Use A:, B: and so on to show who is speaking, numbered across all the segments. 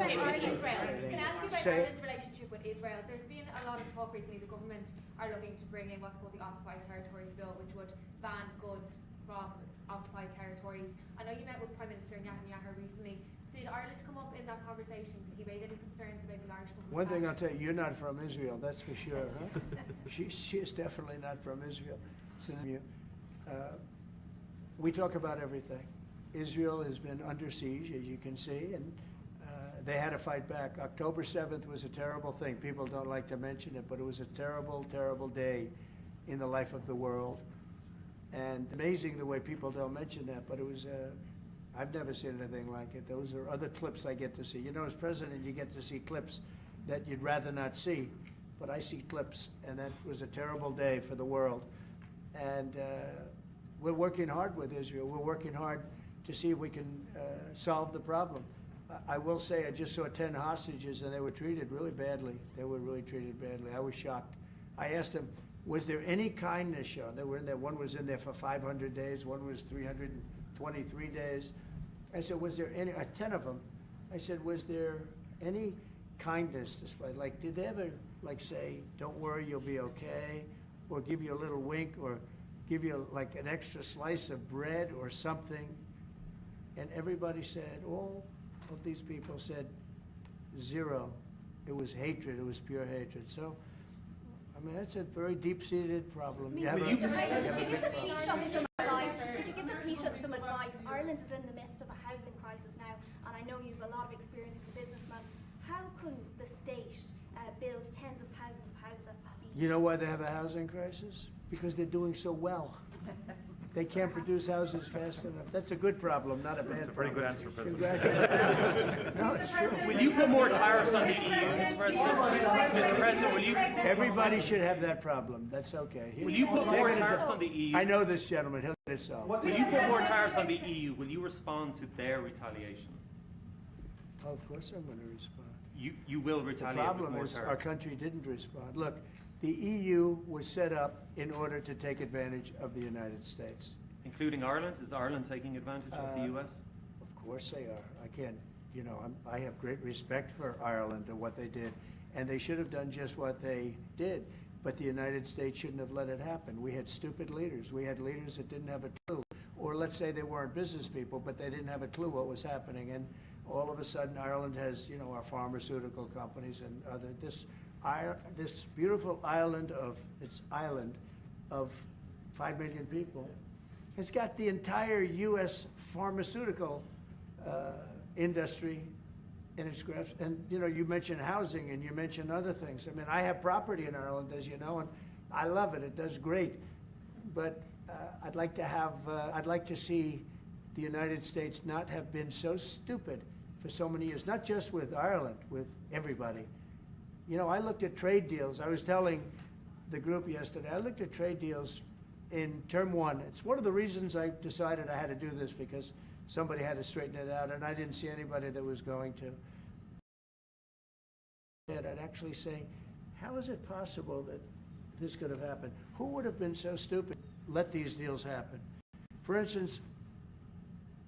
A: Can I ask you about Ireland's relationship with Israel? There's been a lot of talk recently. The government are looking to bring in what's called the Occupied Territories Bill, which would ban goods from occupied territories. I know you met with Prime Minister Netanyahu recently. Did Ireland come up in that conversation? Did he raise any concerns about the Irish government?
B: One thing I'll tell you, you're not from Israel, that's for sure, huh? She's definitely not from Israel. We talk about everything. Israel has been under siege, as you can see, and they had to fight back. October 7th was a terrible thing. People don't like to mention it, but it was a terrible, terrible day in the life of the world. And amazing the way people don't mention that, but it was, I've never seen anything like it. Those are other clips I get to see. You know, as president, you get to see clips that you'd rather not see, but I see clips, and that was a terrible day for the world. And we're working hard with Israel. We're working hard to see if we can solve the problem. I will say I just saw 10 hostages, and they were treated really badly. They were really treated badly. I was shocked. I asked them, was there any kindness shown? They were in there. One was in there for 500 days. One was 323 days. I said, was there any, 10 of them, I said, was there any kindness displayed? Like, did they ever, like, say, don't worry, you'll be okay? Or give you a little wink, or give you, like, an extra slice of bread or something? And everybody said, all of these people said, zero. It was hatred. It was pure hatred. So, I mean, that's a very deep-seated problem.
C: Would you give the Taoiseach some advice? Ireland is in the midst of a housing crisis now, and I know you've a lot of experience as a businessman. How can the state build tens of thousands of houses at speed?
B: You know why they have a housing crisis? Because they're doing so well. They can't produce houses fast enough. That's a good problem, not a bad problem.
D: That's a pretty good answer, President.
B: No, it's true.
D: Will you put more tariffs on the EU, Mr. President? Mr. President, will you?
B: Everybody should have that problem. That's okay.
D: Will you put more tariffs on the EU?
B: I know this gentleman. He'll get it solved.
D: Will you put more tariffs on the EU? Will you respond to their retaliation?
B: Oh, of course I'm going to respond.
D: You will retaliate
B: The problem
D: with more
B: is
D: tariffs.
B: our country didn't respond. Look, the EU was set up in order to take advantage of the United States.
D: Including Ireland? Is Ireland taking advantage of the US?
B: Of course they are. I can't, you know, I have great respect for Ireland and what they did. And they should have done just what they did. But the United States shouldn't have let it happen. We had stupid leaders. We had leaders that didn't have a clue. Or let's say they weren't business people, but they didn't have a clue what was happening. And all of a sudden, Ireland has, you know, our pharmaceutical companies and other, this beautiful island of 5 million people has got the entire U.S. pharmaceutical industry in its grasp. And, you know, you mentioned housing and you mentioned other things. I mean, I have property in Ireland, as you know, and I love it. It does great. But I'd like to see the United States not have been so stupid for so many years, not just with Ireland, with everybody. You know, I looked at trade deals. I was telling the group yesterday, I looked at trade deals in term one. It's one of the reasons I decided I had to do this, because somebody had to straighten it out, and I didn't see anybody that was going to. And I'd actually say, how is it possible that this could have happened? Who would have been so stupid to let these deals happen? For instance,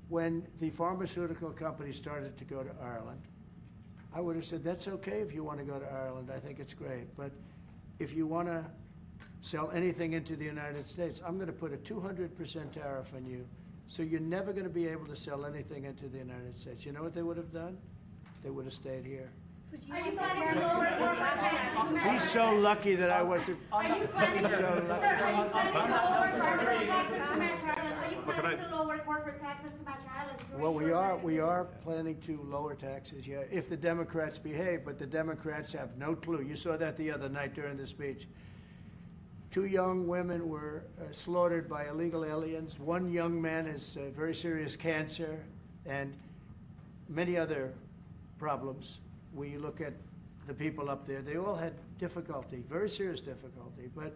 B: when the pharmaceutical companies started to go to Ireland, I would have said, that's okay if you want to go to Ireland. I think it's great. But if you want to sell anything into the United States, I'm going to put a 200% tariff on you. So you're never going to be able to sell anything into the United States. You know what they would have done? They would have stayed here.
C: So do you planning to lower corporate taxes to America?
B: He's so lucky that I wasn't.
C: Are you planning to lower corporate taxes to match Ireland? Are you planning to lower corporate taxes to match Ireland?
B: Well, we are planning to lower taxes, yeah, if the Democrats behave, but the Democrats have no clue. You saw that the other night during the speech. 2 young women were slaughtered by illegal aliens. 1 young man has very serious cancer, and many other problems. We look at the people up there, they all had difficulty, very serious difficulty. But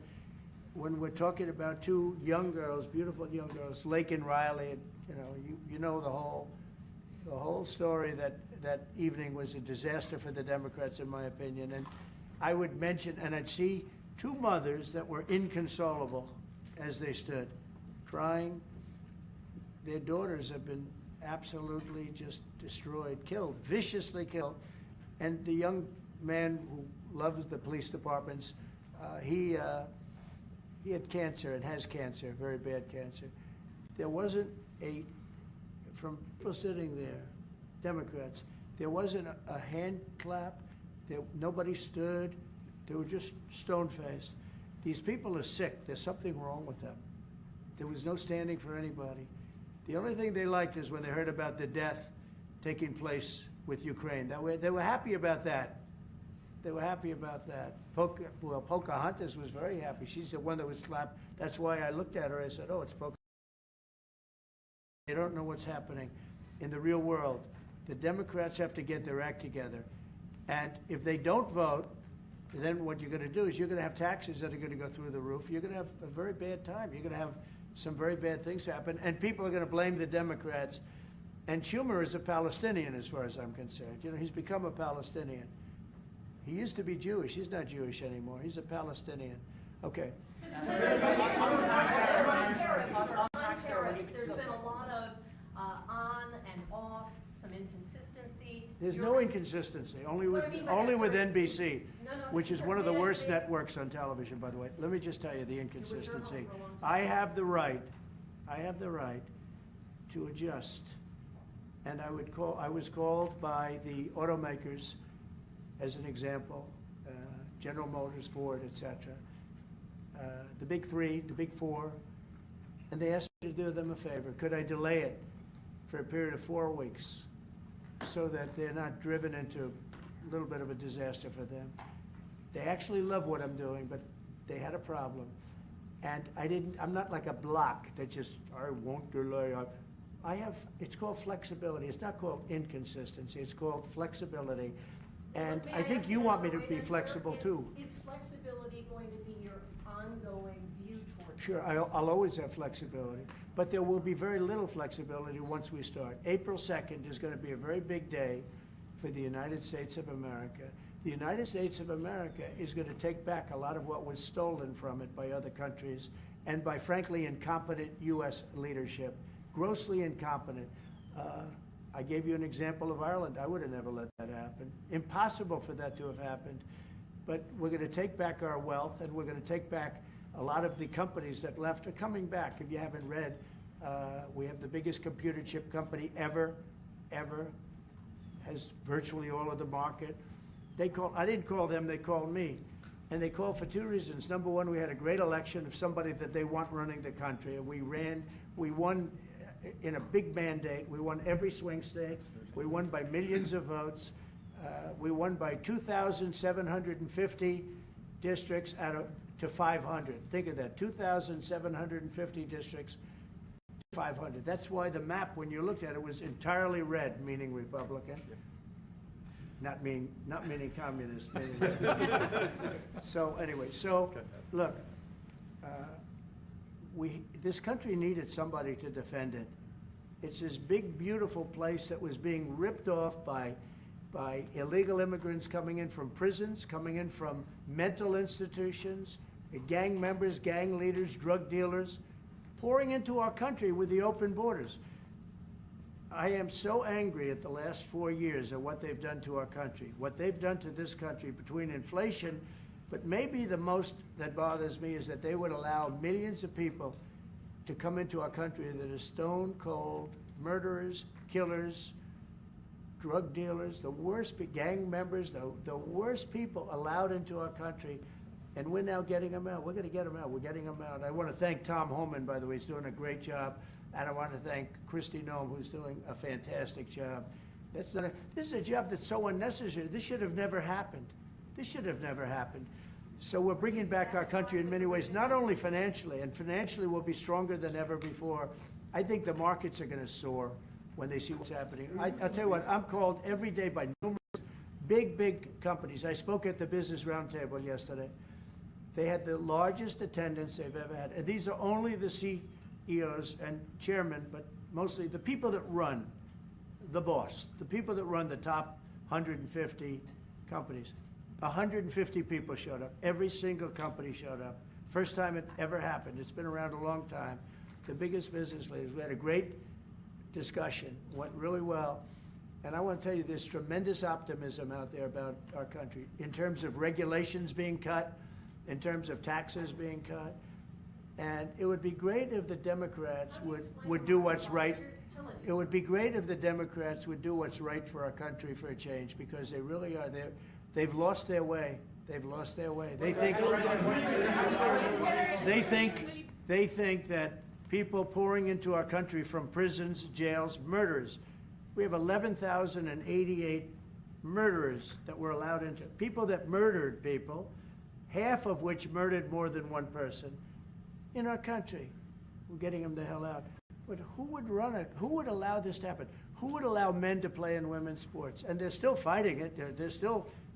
B: when we're talking about 2 young girls, beautiful young girls, Lake and Riley, you know the whole story. That evening was a disaster for the Democrats, in my opinion. And I would mention, and I'd see 2 mothers that were inconsolable as they stood, crying. Their daughters have been absolutely just destroyed, killed, viciously killed. And the young man who loves the police departments, he had cancer and has cancer, very bad cancer. There wasn't from people sitting there, Democrats, there wasn't a hand clap. Nobody stood. They were just stone-faced. These people are sick. There's something wrong with them. There was no standing for anybody. The only thing they liked is when they heard about the death taking place with Ukraine. They were happy about that. They were happy about that. Pocahontas was very happy. She's the one that was slapped. That's why I looked at her. I said, oh, it's Pocahontas. They don't know what's happening in the real world. The Democrats have to get their act together. And if they don't vote, then what you're going to do is you're going to have taxes that are going to go through the roof. You're going to have a very bad time. You're going to have some very bad things happen. And people are going to blame the Democrats. And Schumer is a Palestinian as far as I'm concerned. You know, he's become a Palestinian. He used to be Jewish. He's not Jewish anymore. He's a Palestinian. Okay.
A: There's been a lot of on and off, some inconsistency.
B: There's no inconsistency, only with NBC, which is one of the worst networks on television, by the way. Let me just tell you the inconsistency. I have the right to adjust. And I was called by the automakers, as an example, General Motors, Ford, etc., the big three, the big four, and they asked me to do them a favor. Could I delay it for a period of 4 weeks so that they're not driven into a little bit of a disaster for them? They actually love what I'm doing, but they had a problem. And I'm not like a block that just, I won't delay. It's called flexibility. It's not called inconsistency. It's called flexibility. And I think you want me to be flexible too.
E: Is flexibility going to be your ongoing view towards?
B: Sure, I'll always have flexibility, but there will be very little flexibility once we start. April 2nd is going to be a very big day for the United States of America. The United States of America is going to take back a lot of what was stolen from it by other countries and by, frankly, incompetent U.S. leadership, grossly incompetent. I gave you an example of Ireland. I would have never let that happen. Impossible for that to have happened. But we're going to take back our wealth, and we're going to take back a lot of the companies that left are coming back. If you haven't read, we have the biggest computer chip company ever, has virtually all of the market. I didn't call them, they called me. And they called for two reasons. Number one, we had a great election of somebody that they want running the country. And we won in a big mandate. We won every swing state. We won by millions of votes. We won by 2,750 districts to 500. Think of that, 2,750 districts to 500. That's why the map, when you looked at it, was entirely red, meaning Republican. Not meaning communist. Meaning so anyway, look, this country needed somebody to defend it. It's this big, beautiful place that was being ripped off by illegal immigrants coming in from prisons, coming in from mental institutions, gang members, gang leaders, drug dealers, pouring into our country with the open borders. I am so angry at the last 4 years at what they've done to our country, what they've done to this country between inflation, but maybe the most that bothers me is that they would allow millions of people to come into our country that are stone cold murderers, killers, drug dealers, the worst gang members, the worst people allowed into our country, and we're now getting them out. We're going to get them out. We're getting them out. I want to thank Tom Homan, by the way. He's doing a great job. And I want to thank Kristi Noem, who's doing a fantastic job. This is a job that's so unnecessary. This should have never happened. This should have never happened. So we're bringing back our country in many ways, not only financially, and financially we'll be stronger than ever before. I think the markets are going to soar when they see what's happening. I'll tell you what, I'm called every day by numerous big companies. I spoke at the Business Roundtable yesterday. They had the largest attendance they've ever had. And these are only the CEOs and chairmen, but mostly the people that run, the boss, the people that run the top 150 companies. 150 people showed up. Every single company showed up. First time it ever happened. It's been around a long time. The biggest business leaders. We had a great discussion went really well. And I want to tell you, there's tremendous optimism out there about our country in terms of regulations being cut, in terms of taxes being cut. And it would be great if the Democrats would do what's right. It would be great if the Democrats would do what's right for our country for a change, because they really are. They've lost their way. They've lost their way. They think that people pouring into our country from prisons, jails, murders. We have 11,088 murderers that were allowed into, people that murdered people, half of which murdered more than one person in our country. We're getting them the hell out. But who would allow this to happen? Who would allow men to play in women's sports? And they're still fighting it. It's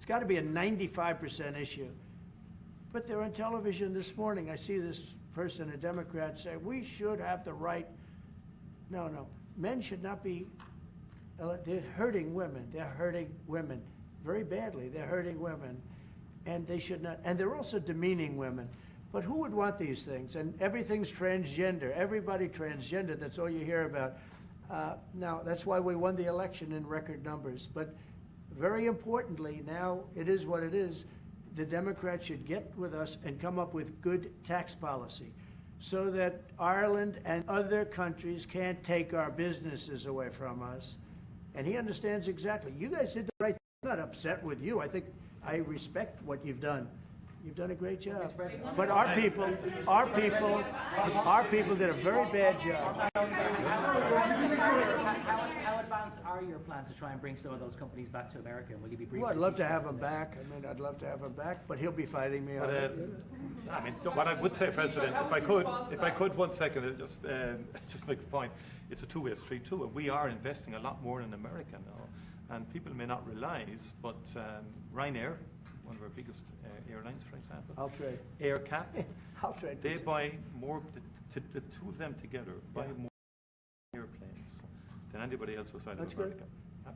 B: got to be a 95% issue. But they're on television this morning. I see this person, a Democrat, say, we should have the right. No. Men should not be, they're hurting women. They're hurting women very badly. They're hurting women. And they should not, and they're also demeaning women. But who would want these things? And everything's transgender. Everybody transgender. That's all you hear about. Now, that's why we won the election in record numbers. But very importantly, now it is what it is. The Democrats should get with us and come up with good tax policy so that Ireland and other countries can't take our businesses away from us. And he understands exactly. You guys did the right thing. I'm not upset with you. I think I respect what you've done. You've done a great job. But our people did a very bad job.
D: How advanced are your plans to try and bring some of those companies back to America? And will you be briefing?
B: Well, I'd love to have him back. I mean, I'd love to have him back, but he'll be fighting me on it.
F: I mean, what I would say, President, if I could, 1 second, just make the point. It's a two-way street too, and we are investing a lot more in America now. And people may not realize, but Ryanair, one of our biggest airlines, for example,
B: I'll trade.
F: AirCap,
B: I'll trade.
F: they buy more. The two of them together buy more airplanes than anybody else outside of America.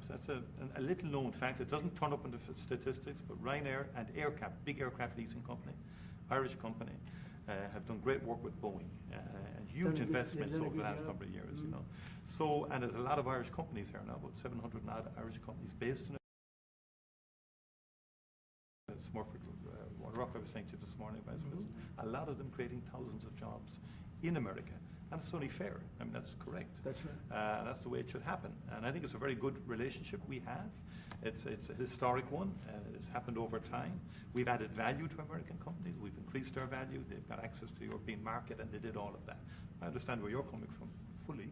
F: That's a little known fact. It doesn't turn up in the statistics, but Ryanair and AirCap, big aircraft leasing company, Irish company, have done great work with Boeing and huge investments over the last couple of years. You know, so and there's a lot of Irish companies here now, about 700 odd Irish companies based in. Smurford, Rock, I was saying to you this morning, Vice President, a lot of them creating thousands of jobs in America. And it's only fair. I mean, that's correct.
B: That's right.
F: That's the way it should happen. And I think it's a very good relationship we have. It's a historic one. It's happened over time. We've added value to American companies. We've increased their value. They've got access to the European market, and they did all of that. I understand where you're coming from fully.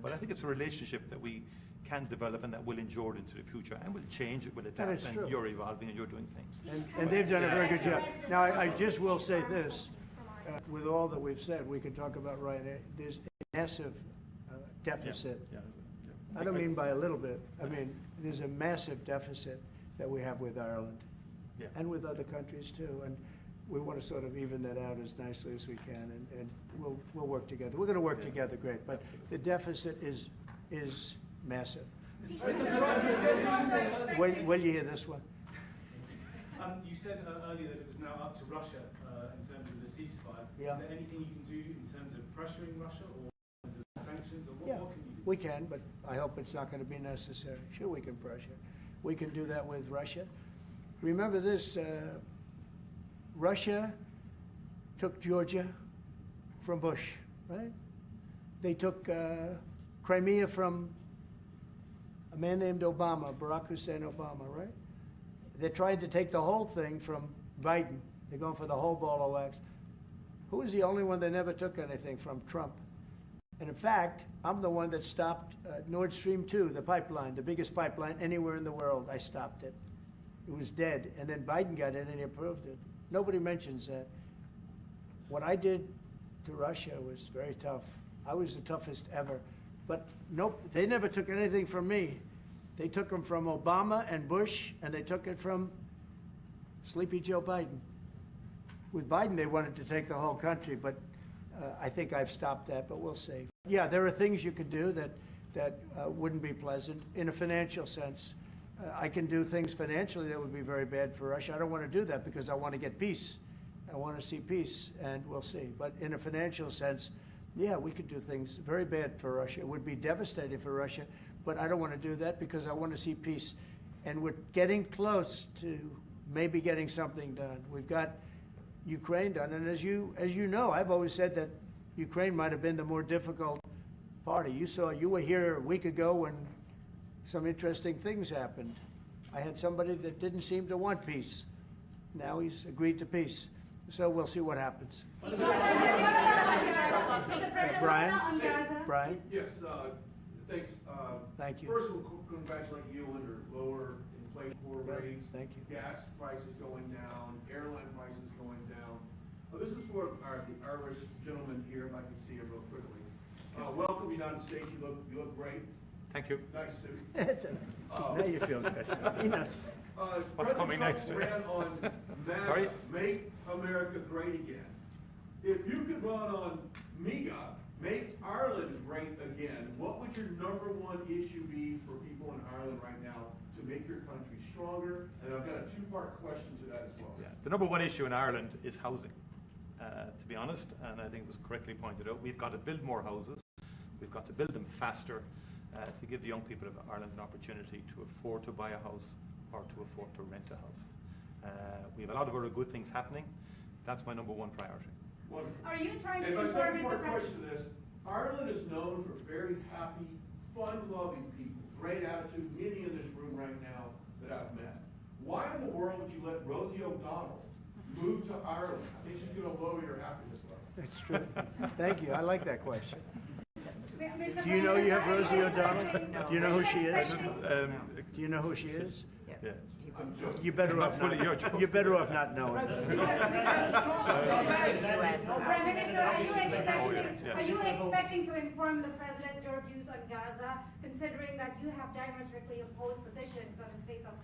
F: But I think it's a relationship that we can develop and that will endure into the future, and will change, it will adapt, and you're evolving and you're doing things.
B: And they've done a very good job. Now, I just will say this, with all that we've said, we can talk about Ryanair. There's a massive deficit. I don't mean by a little bit. I mean, there's a massive deficit that we have with Ireland and with other countries too. And we want to sort of even that out as nicely as we can, and we'll work together. We're going to work together great, but the deficit is massive. Will you hear this one?
G: You said earlier that it was now up to Russia in terms of the ceasefire.
B: Yeah.
G: Is there anything you can do in terms of pressuring Russia or sanctions, or what can you do?
B: We can, but I hope it's not going to be necessary. Sure, we can pressure. We can do that with Russia. Remember this, Russia took Georgia from Bush, right? They took Crimea from a man named Obama, Barack Hussein Obama, right? They're trying to take the whole thing from Biden. They're going for the whole ball of wax. Who was the only one that never took anything from? Trump. And in fact, I'm the one that stopped Nord Stream 2, the pipeline, the biggest pipeline anywhere in the world. I stopped it. It was dead. And then Biden got in and he approved it. Nobody mentions that. What I did to Russia was very tough. I was the toughest ever. But nope, they never took anything from me. They took them from Obama and Bush, and they took it from Sleepy Joe Biden. With Biden, they wanted to take the whole country, but I think I've stopped that, but we'll see. Yeah, there are things you could do that wouldn't be pleasant in a financial sense. I can do things financially that would be very bad for Russia. I don't want to do that because I want to get peace. I want to see peace, and we'll see. But in a financial sense, Yeah, we could do things very bad for Russia. It would be devastating for Russia, but I don't want to do that because I want to see peace. And we're getting close to maybe getting something done. We've got Ukraine done, and as you know, I've always said that Ukraine might have been the more difficult party. You were here a week ago when some interesting things happened. I had somebody that didn't seem to want peace. Now he's agreed to peace. So we'll see what happens. Brian? Brian?
H: Yes, thanks.
B: Thank you.
H: First, we'll congratulate you on your lower inflation rates.
B: Thank you.
H: Gas prices going down, airline prices going down. This is for the Irish gentleman here, if I can see him real quickly. Welcome, United States. You look great.
F: Thank you.
H: Nice suit.
B: Now you feel good. He knows.
F: What's coming next?
H: Ran on MAGA,
F: Sorry?
H: Make America Great Again. If you could run on MEGA, Make Ireland Great Again, what would your #1 issue be for people in Ireland right now to make your country stronger? And I've got a 2-part question to that as well.
F: Yeah. The #1 issue in Ireland is housing, to be honest, and I think it was correctly pointed out. We've got to build more houses. We've got to build them faster to give the young people of Ireland an opportunity to afford to buy a house or to afford to rent a house. We have a lot of other good things happening. That's my #1 priority.
H: Wonderful.
I: Are you trying to
H: and my
I: ensure,
H: second
I: Mr.
H: part
I: President?
H: question to this, Ireland is known for very happy, fun-loving people, great attitude, many in this room right now that I've met. Why in the world would you let Rosie O'Donnell move to Ireland? I think she's going to lower your happiness level.
B: It's true. Thank you. I like that question.
I: Mr.
B: Do you know you have
I: President,
B: Rosie O'Donnell? Do you know who she is?
F: Do
B: you know who she is?
F: Yeah.
H: I'm joking.
B: You're better off
F: Fully your
B: not.
F: joke.
B: You're better off not knowing.
I: Prime Minister, are you expecting to inform the President your views on Gaza, considering that you have diametrically opposed positions on the state of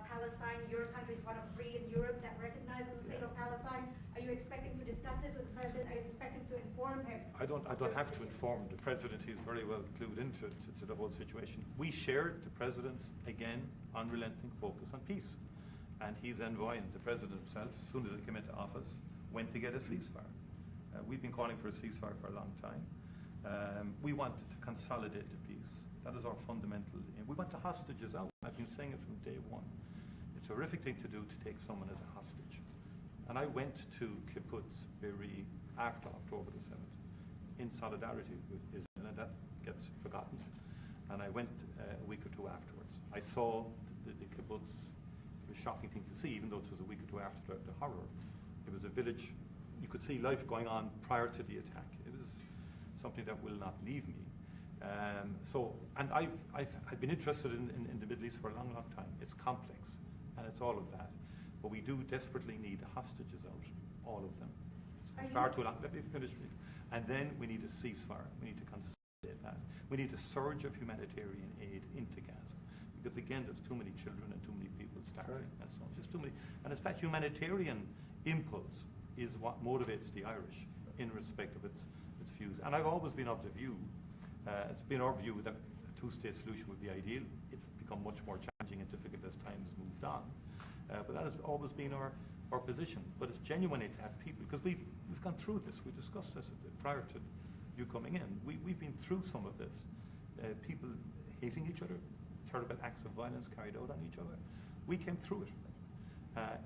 I: Palestine? Your country is one of 3 in Europe that recognizes the state of Palestine. Are you expecting to discuss this with the President? Are you expecting to inform him?
F: I don't have to inform the President. He's very well clued into the whole situation. We shared the President's, again, unrelenting focus on peace. And he's envoying the President himself, as soon as he came into office, went to get a ceasefire. We've been calling for a ceasefire for a long time. We want to consolidate the peace. That is our fundamental aim. We want the hostages out. I've been saying it from day one. It's a horrific thing to do to take someone as a hostage. And I went to Kibbutz Be'eri after October the 7th in solidarity with Israel, and that gets forgotten. And I went a week or 2 afterwards. I saw the kibbutz. It was a shocking thing to see, even though it was a week or 2 after the horror. It was a village. You could see life going on prior to the attack. It was something that will not leave me. And I've been interested in the Middle East for a long, long time. It's complex, and it's all of that. But we do desperately need the hostages out, all of them. It's far too long. Let me finish, please. And then we need a ceasefire. We need to consolidate that. We need a surge of humanitarian aid into Gaza. Because again, there's too many children and too many people starving and so on. Just too many. And it's that humanitarian impulse is what motivates the Irish in respect of its views. And I've always been of the view, it's been our view that a 2-state solution would be ideal. It's become much more challenging and difficult as time has moved on. But that has always been our position. But it's genuinely to have people, because we've gone through this. We discussed this a bit prior to you coming in. We've been through some of this. People hating each other, terrible acts of violence carried out on each other. We came through it.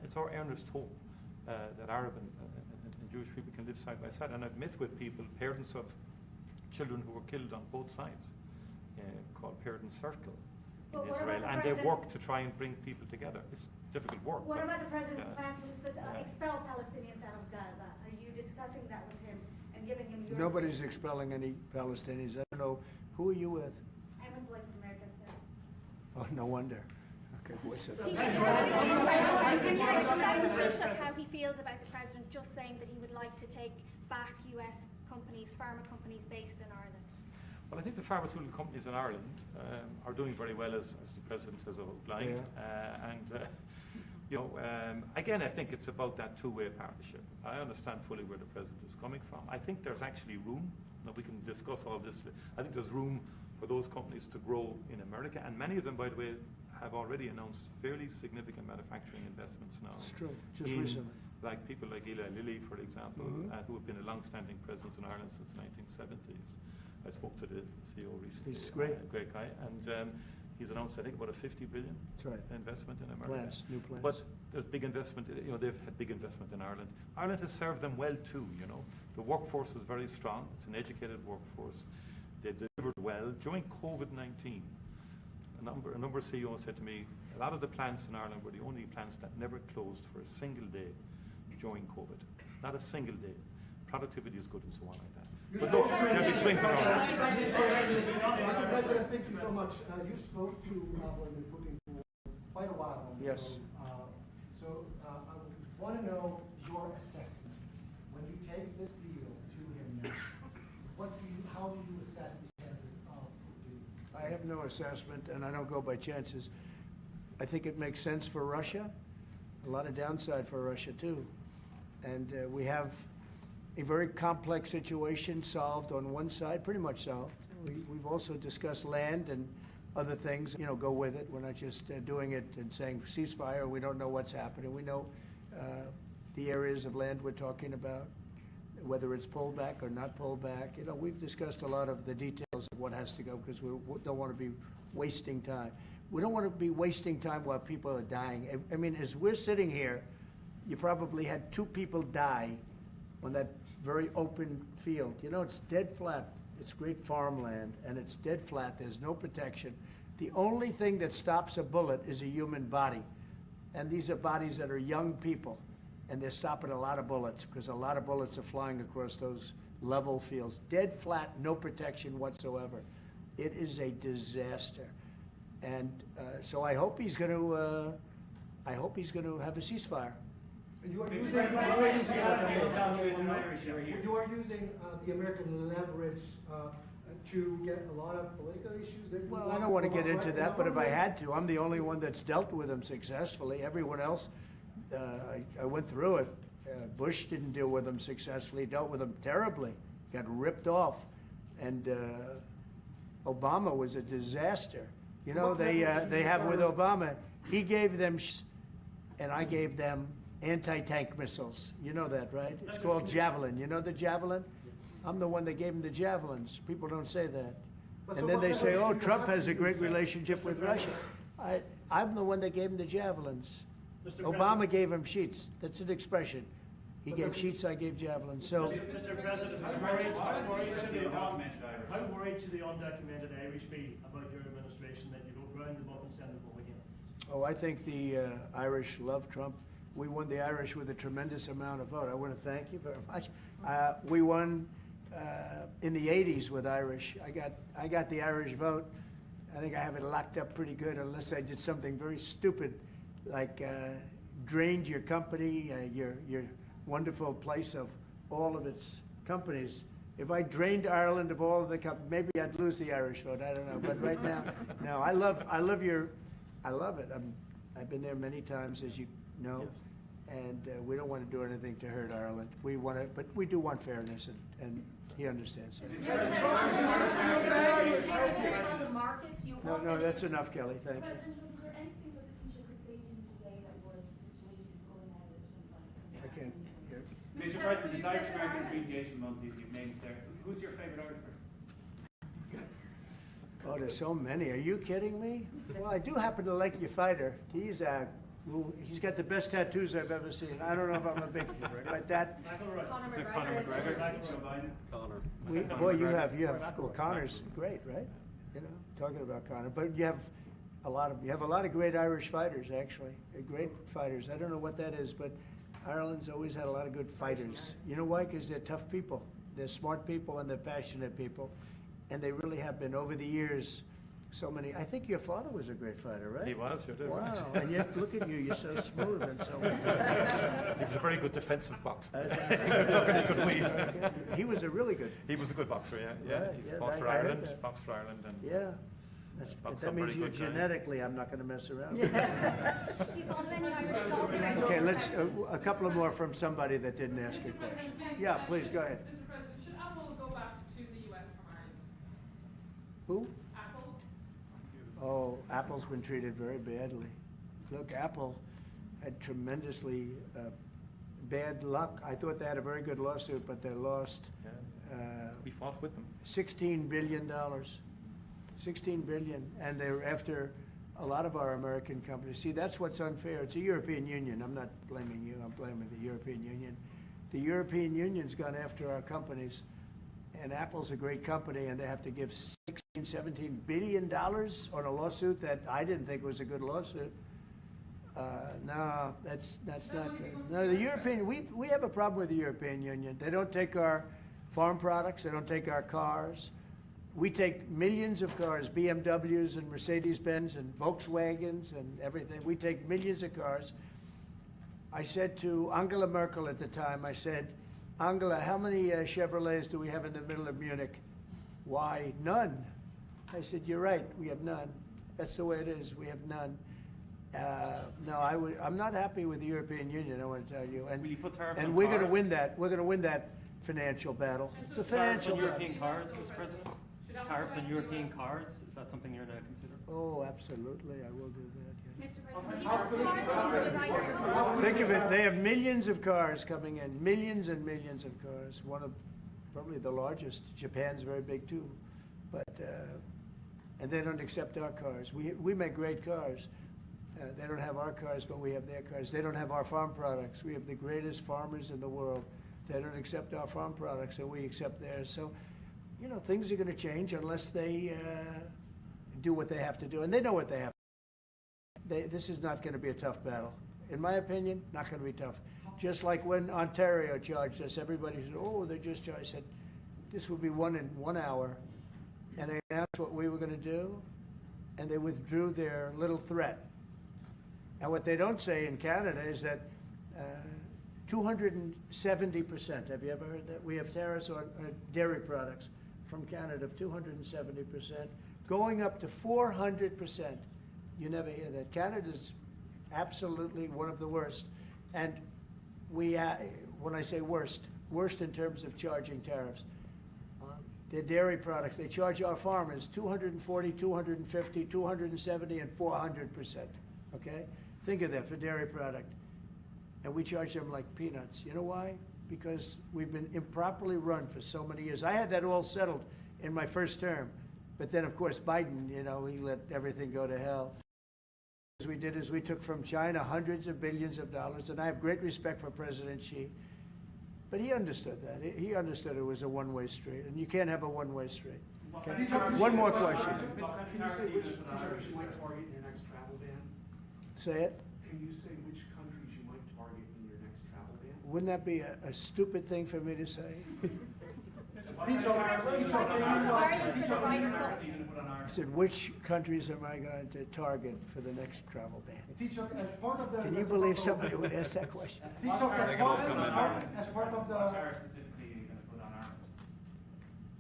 F: It's our earnest hope that Arab and Jewish people can live side by side. And I've met with people, parents of children who were killed on both sides, called Parent Circle in Israel, and they work to try and bring people together. It's difficult work.
I: What about the President's plans to expel Palestinians out of Gaza? Are you discussing that with him and giving him your...
B: Nobody's expelling any Palestinians. I don't know. Who are you with?
I: I'm with Voice of America, sir.
B: Oh, no wonder. Okay, Voice of
C: Taoiseach, how he feels about the President just saying that he would like to take back U.S. companies, pharma companies based in Ireland.
F: Well, I think the pharmaceutical companies in Ireland are doing very well, as the President has outlined. Again, I think it's about that two-way partnership. I understand fully where the President is coming from. I think there's actually room. Now, we can discuss all this. I think there's room for those companies to grow in America, and many of them, by the way, have already announced fairly significant manufacturing investments now.
B: It's true, just recently.
F: like people like Eli Lilly, for example, who have been a long-standing presence in Ireland since the 1970s. I spoke to the CEO recently.
B: He's great.
F: Great guy. And he's announced, I think, about a $50 billion investment in America.
B: New plans.
F: But there's big investment, they've had big investment in Ireland. Ireland has served them well too, The workforce is very strong. It's an educated workforce. They delivered well. During COVID-19, a number of CEOs said to me, a lot of the plants in Ireland were the only plants that never closed for a single day during COVID. Not a single day. Productivity is good and so on like that. But look, there'll be swings around.
J: Mr. President, thank you so much. You spoke to Vladimir Putin for quite a while on the
B: Yes.
J: road. So I want to know your assessment. When you take this deal to him now, how do you assess the chances of Putin?
B: I have no assessment, and I don't go by chances. I think it makes sense for Russia. A lot of downside for Russia too. And we have a very complex situation solved on one side, pretty much solved. We've also discussed land and other things, go with it. We're not just doing it and saying ceasefire. We don't know what's happening. We know the areas of land we're talking about, whether it's pulled back or not pulled back. We've discussed a lot of the details of what has to go because we don't want to be wasting time. We don't want to be wasting time while people are dying. I mean, as we're sitting here, you probably had 2 people die on that very open field. It's dead flat. It's great farmland, and it's dead flat. There's no protection. The only thing that stops a bullet is a human body. And these are bodies that are young people, and they're stopping a lot of bullets because a lot of bullets are flying across those level fields. Dead flat, no protection whatsoever. It is a disaster. And so I hope he's going to have a ceasefire.
J: You are using the American leverage to get a lot of political issues.
B: Well, I don't want to get into that, but if I had to, I'm the only one that's dealt with them successfully. Everyone else, I went through it. Bush didn't deal with them successfully, dealt with them terribly, got ripped off. And Obama was a disaster. They have with Obama, he gave them, and I gave them anti-tank missiles. You know that, right? It's called Javelin. You know the Javelin? I'm the one that gave them the Javelins. People don't say that. And then they say, oh, Trump has a great relationship with Russia. I'm the one that gave him the Javelins. Obama gave him sheets. That's an expression. He gave sheets, I gave javelins. So,
K: Mr. President, how worried should the undocumented Irish be about your administration that you don't round them up and send them home again?
B: Oh, I think the Irish love Trump. We won the Irish with a tremendous amount of vote. I want to thank you very much. We won in the 80s with Irish. I got the Irish vote. I think I have it locked up pretty good unless I did something very stupid, like drained your company, your wonderful place of all of its companies. If I drained Ireland of all of the companies, maybe I'd lose the Irish vote. I don't know. But right now, no. I love it. I've been there many times, as you know,
F: Yes.
B: and we don't want to do anything to hurt Ireland. We want to, but we do want fairness, and he understands that. No, that's enough, Kelly. Thank you.
L: President, was there anything that the Taoiseach could say to you today that would dissuade you from going ahead with
B: I can't hear.
M: Mr. President, it's Irish American Appreciation Month. You've named it there. Who's your favourite Irish person?
B: Oh, there's so many. Are you kidding me? Well, I do happen to like your fighter. He's got the best tattoos I've ever seen. I don't know if I'm a big, but that.
F: Conor McGregor.
B: Boy, you have. Well, Conor's great, right? Talking about Conor, but you have a lot of great Irish fighters, actually. Great fighters. I don't know what that is, but Ireland's always had a lot of good fighters. You know why? Because they're tough people. They're smart people and they're passionate people, and they really have been over the years. So many. I think your father was a great fighter, right?
F: He was. You're doing right.
B: Wow. And yet, look at you. You're so smooth and so.
F: He was a very good defensive boxer. He could weave.
B: He was a really good.
F: He was a good boxer. Yeah.
B: Right,
F: He
B: yeah,
F: fought for
B: I heard
F: Ireland.
B: that.
F: Boxed for Ireland. And
B: Yeah. That means you genetically, I'm not going to mess around.
C: Do you follow any Irish golfers?
B: Okay, let's a couple of more from somebody that didn't ask a question. Yeah, please go ahead.
N: Mr. President, should Apple go back to the U.S. from Ireland?
B: Who?
N: Apple?
B: Oh, Apple's been treated very badly. Look, Apple had tremendously bad luck. I thought they had a very good lawsuit, but they lost
F: We fought with them.
B: $16 billion. $16 billion, and they're after a lot of our American companies. See, that's what's unfair. It's a European Union. I'm not blaming you. I'm blaming the European Union. The European Union's gone after our companies, and Apple's a great company, and they have to give $17 billion on a lawsuit that I didn't think was a good lawsuit. No, that's not good. No, the European, we have a problem with the European Union. They don't take our farm products. They don't take our cars. We take millions of cars, BMWs and Mercedes-Benz and Volkswagens and everything. We take millions of cars. I said to Angela Merkel at the time, I said, Angela, how many Chevrolets do we have in the middle of Munich? Why, none. I said, you're right, we have none. That's the way it is, we have none. No, I'm not happy with the European Union, I want to tell you. And,
M: Will you put tariffs
B: and
M: on
B: we're going to
M: cars?
B: win that. We're going to win that financial battle. It's a
M: Tariffs
B: financial
M: on
B: battle.
M: European cars, Mr. President? Tariffs on European cars, is that something you're going to consider?
B: Oh, absolutely, I will do that.
C: Mr. President,
B: Think of it, they have millions of cars coming in, millions and millions of cars. One of probably the largest. Japan's very big too, but and they don't accept our cars. We make great cars. They don't have our cars, but we have their cars. They don't have our farm products. We have the greatest farmers in the world. They don't accept our farm products, and we accept theirs. So, you know, things are going to change unless they do what they have to do, and they know what they have to do. This is not going to be a tough battle. In my opinion, not going to be tough. Just like when Ontario charged us, everybody said, oh, they just charged. I said, this will be won in 1 hour. And they announced what we were going to do, and they withdrew their little threat. And what they don't say in Canada is that 270%, have you ever heard that? We have tariffs on dairy products from Canada of 270%, going up to 400%. You never hear that. Canada's absolutely one of the worst. And we, when I say worst in terms of charging tariffs. Their dairy products, they charge our farmers 240, 250, 270, and 400%, okay? Think of that for dairy product. And we charge them like peanuts. You know why? Because we've been improperly run for so many years. I had that all settled in my first term. But then, of course, Biden, you know, he let everything go to hell. What we did is we took from China hundreds of billions of dollars, and I have great respect for President Xi. But he understood that. He understood it was a one-way street, and you can't have a one-way street. Okay. One more question.
J: Can you say which countries you might target in your next travel ban?
B: Say it.
J: Can you say which countries you might target in your next travel ban?
B: Wouldn't that be a stupid thing for me to say? I said, which countries am I going to target for the next travel ban?
J: As part of the,
B: Can you believe somebody would ask that question?
J: as part of the,
M: Tariffs specifically you're going to put on Ireland?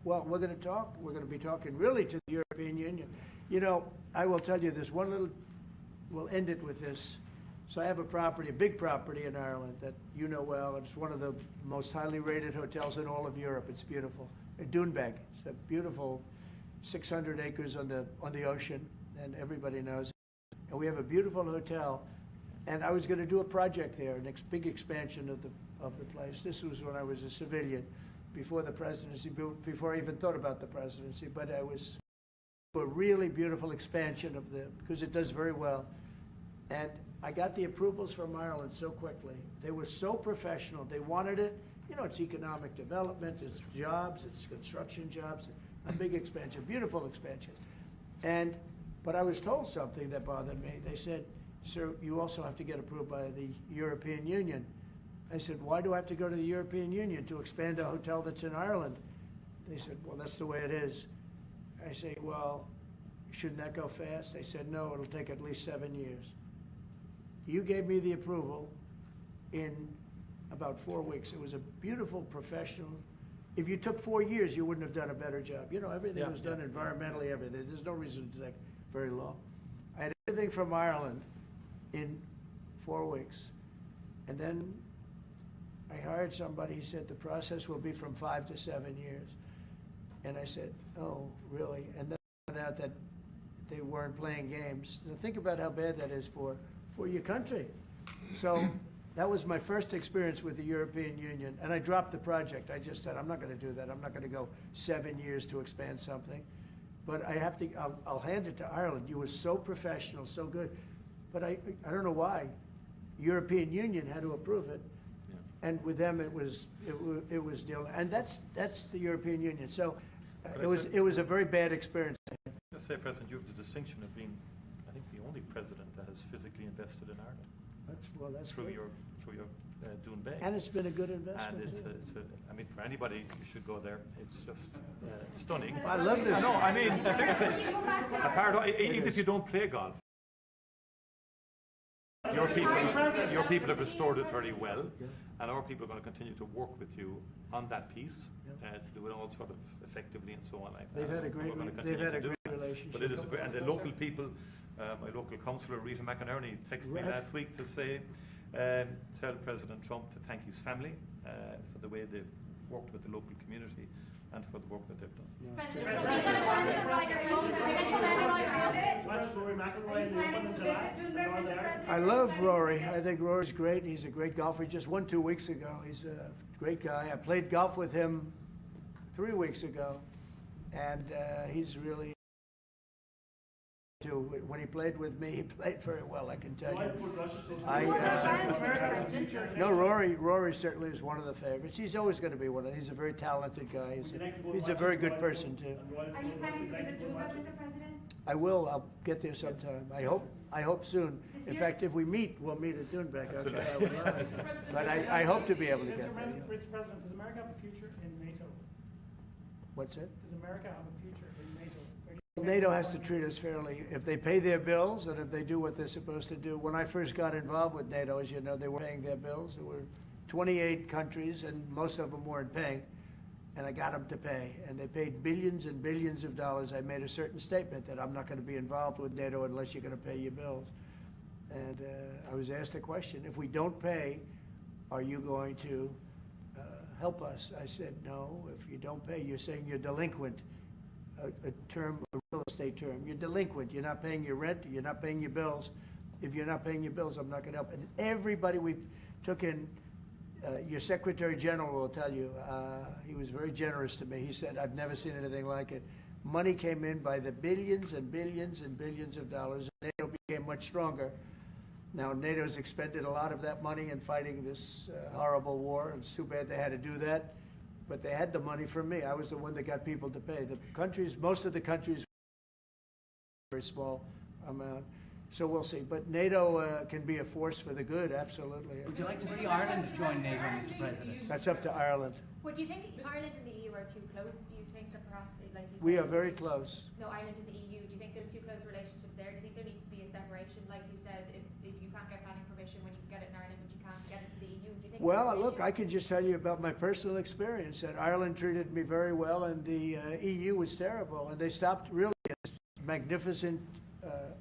B: Well, we're going to talk. We're going to be talking really to the European Union. You know, I will tell you this one little, we'll end it with this. So I have a property, a big property in Ireland that you know well. It's one of the most highly rated hotels in all of Europe. It's beautiful. Doonbeg. It's a beautiful 600 acres on the ocean, and everybody knows it. And we have a beautiful hotel. And I was going to do a project there, a big expansion of the place. This was when I was a civilian, before the presidency, before I even thought about the presidency. But I was a really beautiful expansion of because it does very well. And I got the approvals from Ireland so quickly. They were so professional. They wanted it. You know, it's economic development, it's jobs, it's construction jobs, a big expansion, beautiful expansion. But I was told something that bothered me. They said, sir, you also have to get approved by the European Union. I said, why do I have to go to the European Union to expand a hotel that's in Ireland? They said, well, that's the way it is. I say, well, shouldn't that go fast? They said, no, it'll take at least 7 years. You gave me the approval in about 4 weeks. It was a beautiful professional. If you took 4 years, you wouldn't have done a better job. You know, everything was done environmentally, everything. There's no reason to take very long. I had everything from Ireland in 4 weeks. And then I hired somebody. He said the process will be from 5 to 7 years. And I said, oh, really? And then I found out that they weren't playing games. Now think about how bad that is for your country. So That was my first experience with the European Union, and I dropped the project. I just said, I'm not going to do that. I'm not going to go 7 years to expand something. But I have to, I'll hand it to Ireland. You were so professional, so good. But I don't know why. European Union had to approve it. Yeah. And with them, it was deal. And that's the European Union. So it was a very bad experience.
F: Let's say, President, you have the distinction of being, I think, the only president that has physically invested in Ireland.
B: That's
F: through
B: good.
F: your Doon Bay.
B: And it's been a good investment.
F: And I mean, for anybody, you should go there. It's just stunning.
B: I love this.
F: No, I mean, I think I said, even if you don't play golf, your people have restored it very well, and our people are going to continue to work with you on that piece to do it all sort of effectively and so on like that.
B: They've had a great relationship.
F: But it is and the local people, my local councillor Rita McInerney texted me last week to say, tell President Trump to thank his family for the way they've worked with the local community and for the work that they've done.
B: I love Rory. I think Rory's great. He's a great golfer. He just won 2 weeks ago. He's a great guy. I played golf with him 3 weeks ago, and he's really. When he played with me, he played very well, I can tell you. No, Rory certainly is one of the favorites. He's always going to be one of them. He's a very talented guy. He's a very good person, too.
I: Are you planning to visit Dubai, Mr. President?
B: I will. I'll get there sometime. I hope soon. In fact, if we meet, we'll meet at Doonbeck. Okay, I would love it. But I hope to be able to get there.
K: Mr. President, does America have a future in NATO?
B: What's it?
K: Does America have a future in NATO?
B: NATO has to treat us fairly. If they pay their bills and if they do what they're supposed to do. When I first got involved with NATO, as you know, they were paying their bills. There were 28 countries, and most of them weren't paying. And I got them to pay. And they paid billions and billions of dollars. I made a certain statement that I'm not going to be involved with NATO unless you're going to pay your bills. And I was asked a question, if we don't pay, are you going to help us? I said, no. If you don't pay, you're saying you're delinquent. A term, a real estate term. You're delinquent. You're not paying your rent. You're not paying your bills. If you're not paying your bills, I'm not going to help. And everybody we took in, your Secretary General will tell you, he was very generous to me. He said, I've never seen anything like it. Money came in by the billions and billions and billions of dollars. NATO became much stronger. Now, NATO's expended a lot of that money in fighting this horrible war. It's too bad they had to do that. But they had the money from me. I was the one that got people to pay. The countries, most of the countries, very small amount. So we'll see. But NATO can be a force for the good, absolutely.
D: Would you like to see Ireland join NATO, Mr. President?
B: That's up to Ireland.
A: Would you think Ireland and the EU are too close? Do you think that perhaps, like you said,
B: we are very close.
A: No, Ireland and the EU. Do you think there's too close a relationship there? Do you think there needs to be a separation, like you said, if you can't get planning permission when you can get it in Ireland, but you can't get it in the EU? Do you think?
B: Well, look, I can just tell you about my personal experience. That Ireland treated me very well, and the EU was terrible, and they stopped really this magnificent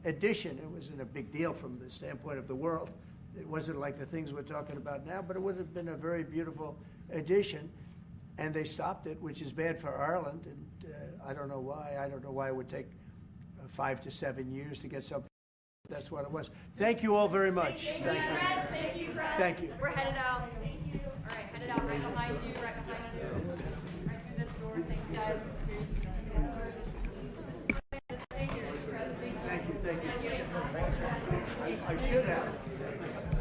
B: addition. It wasn't a big deal from the standpoint of the world. It wasn't like the things we're talking about now, but it would have been a very beautiful addition. And they stopped it, which is bad for Ireland. And I don't know why. I don't know why it would take 5 to 7 years to get something. That's what it was. Thank you all very much. Thank you. Thank you.
C: We're headed out.
A: Thank you. All right, headed out right behind you, right behind you. Right through this door. Thanks, guys.
B: Thank you. I should have.